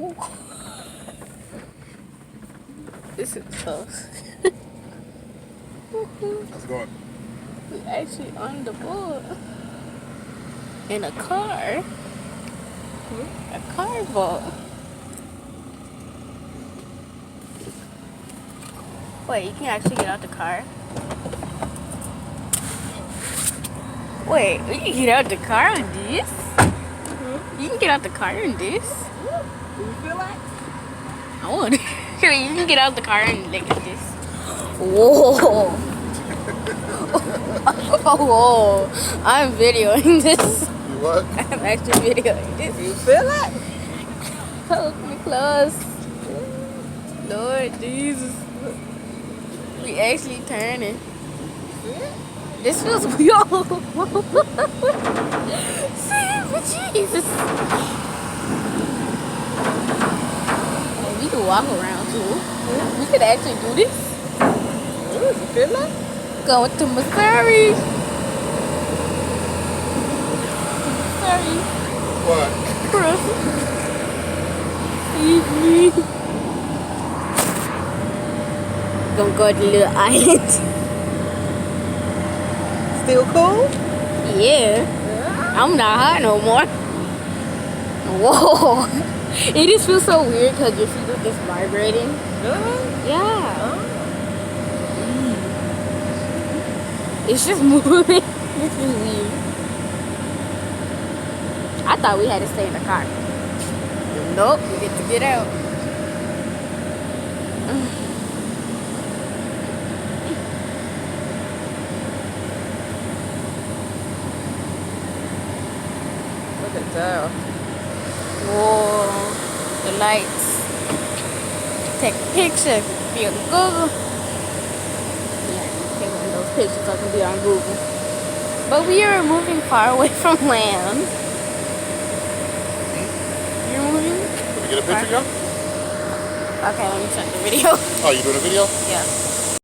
Ooh. This is close. How's it going? We actually on the board. In a car. A car boat. Wait, you can actually get out the car? Wait, you can get out the car on this? You can get out the car on this? Do you feel like? I want. You can get out the car and look at this. Whoa. Whoa. I'm videoing this. You what? I'm actually videoing this. Do you feel like? Hold me close. Lord Jesus. We actually turning. This feels weird. Jesus. And we can walk around too. We could actually do this. Do you feel like? Going to Missouri. Missouri. What? Feed me. Gonna go to the little island. Still cool? Yeah. I'm not hot no more. Whoa. It just feels so weird because your feet are just vibrating. Yeah. It's just moving. This is weird. I thought we had to stay in the car. Nope, we get to get out. Look at that. Whoa, the lights. Take a picture, be on Google. Yeah, take one of those pictures so I can be on Google. But we are moving far away from land. You're moving? Can we get a picture, girl? Okay, let me check the video. Oh, you doing a video? Yeah.